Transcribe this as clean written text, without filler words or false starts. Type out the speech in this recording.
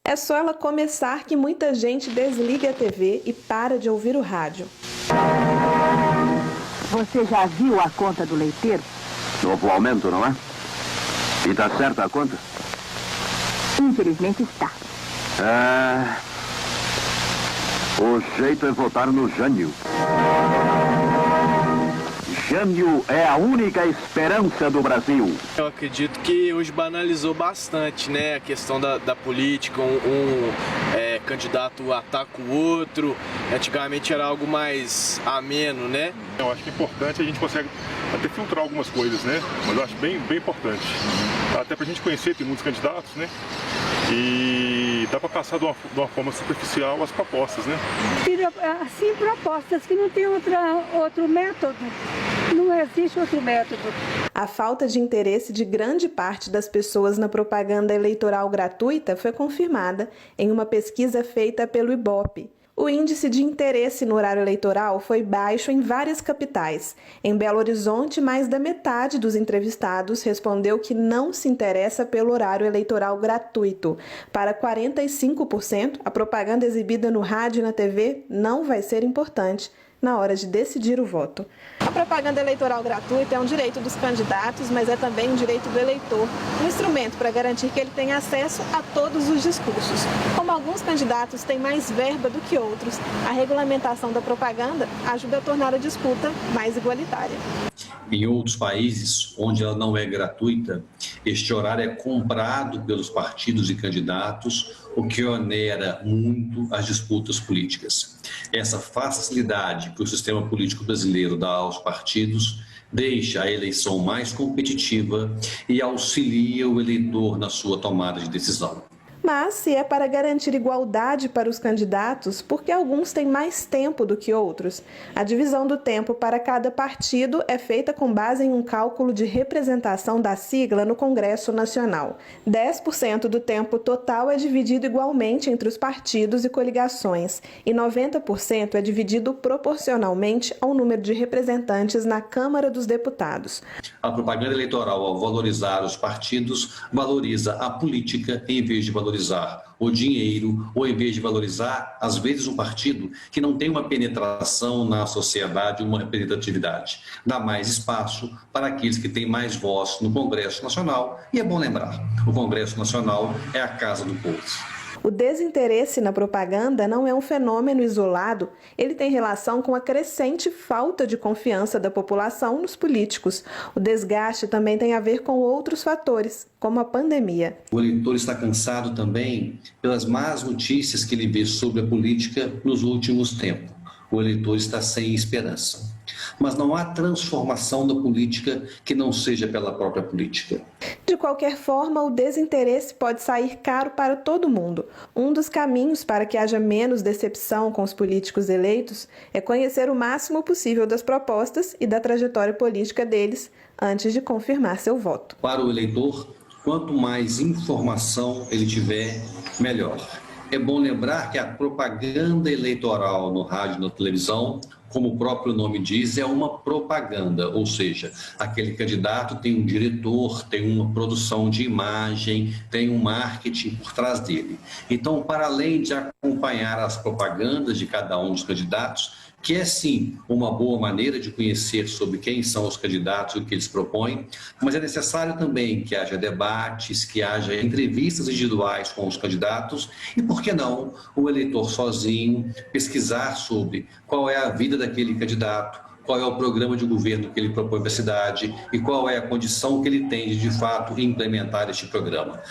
É só ela começar que muita gente desliga a TV e para de ouvir o rádio. Você já viu a conta do leiteiro? Novo aumento, não é? E tá certa a conta? Infelizmente está. O jeito é votar no Jânio. Jânio é a única esperança do Brasil. Eu acredito que hoje banalizou bastante, né, a questão da política, candidato ataca o outro. Antigamente era algo mais ameno, né? Eu acho que é importante, a gente consegue até filtrar algumas coisas, né? Mas eu acho bem importante. Até pra gente conhecer, tem muitos candidatos, né? E dá para passar de uma forma superficial as propostas, né? Assim, propostas que não tem outro método. Não existe outro método. A falta de interesse de grande parte das pessoas na propaganda eleitoral gratuita foi confirmada em uma pesquisa feita pelo Ibope. O índice de interesse no horário eleitoral foi baixo em várias capitais. Em Belo Horizonte, mais da metade dos entrevistados respondeu que não se interessa pelo horário eleitoral gratuito. Para 45%, a propaganda exibida no rádio e na TV não vai ser importante na hora de decidir o voto. A propaganda eleitoral gratuita é um direito dos candidatos, mas é também um direito do eleitor, um instrumento para garantir que ele tenha acesso a todos os discursos. Como alguns candidatos têm mais verba do que outros, a regulamentação da propaganda ajuda a tornar a disputa mais igualitária. Em outros países, onde ela não é gratuita, este horário é comprado pelos partidos e candidatos, o que onera muito as disputas políticas. Essa facilidade que o sistema político brasileiro dá aos partidos deixa a eleição mais competitiva e auxilia o eleitor na sua tomada de decisão. Mas, se é para garantir igualdade para os candidatos, por que alguns têm mais tempo do que outros? A divisão do tempo para cada partido é feita com base em um cálculo de representação da sigla no Congresso Nacional. 10% do tempo total é dividido igualmente entre os partidos e coligações, e 90% é dividido proporcionalmente ao número de representantes na Câmara dos Deputados. A propaganda eleitoral, ao valorizar os partidos, valoriza a política em vez de valorizar o dinheiro, ou em vez de valorizar, às vezes, um partido que não tem uma penetração na sociedade, uma representatividade. Dá mais espaço para aqueles que têm mais voz no Congresso Nacional. E é bom lembrar, o Congresso Nacional é a casa do povo. O desinteresse na propaganda não é um fenômeno isolado, ele tem relação com a crescente falta de confiança da população nos políticos. O desgaste também tem a ver com outros fatores, como a pandemia. O eleitor está cansado também pelas más notícias que ele vê sobre a política nos últimos tempos. O eleitor está sem esperança. Mas não há transformação da política que não seja pela própria política. De qualquer forma, o desinteresse pode sair caro para todo mundo. Um dos caminhos para que haja menos decepção com os políticos eleitos é conhecer o máximo possível das propostas e da trajetória política deles antes de confirmar seu voto. Para o eleitor, quanto mais informação ele tiver, melhor. É bom lembrar que a propaganda eleitoral no rádio e na televisão, como o próprio nome diz, é uma propaganda, ou seja, aquele candidato tem um diretor, tem uma produção de imagem, tem um marketing por trás dele. Então, para além de acompanhar as propagandas de cada um dos candidatos, que é sim uma boa maneira de conhecer sobre quem são os candidatos e o que eles propõem, mas é necessário também que haja debates, que haja entrevistas individuais com os candidatos e, por que não, o eleitor sozinho pesquisar sobre qual é a vida daquele candidato, qual é o programa de governo que ele propõe para a cidade e qual é a condição que ele tem de fato implementar este programa.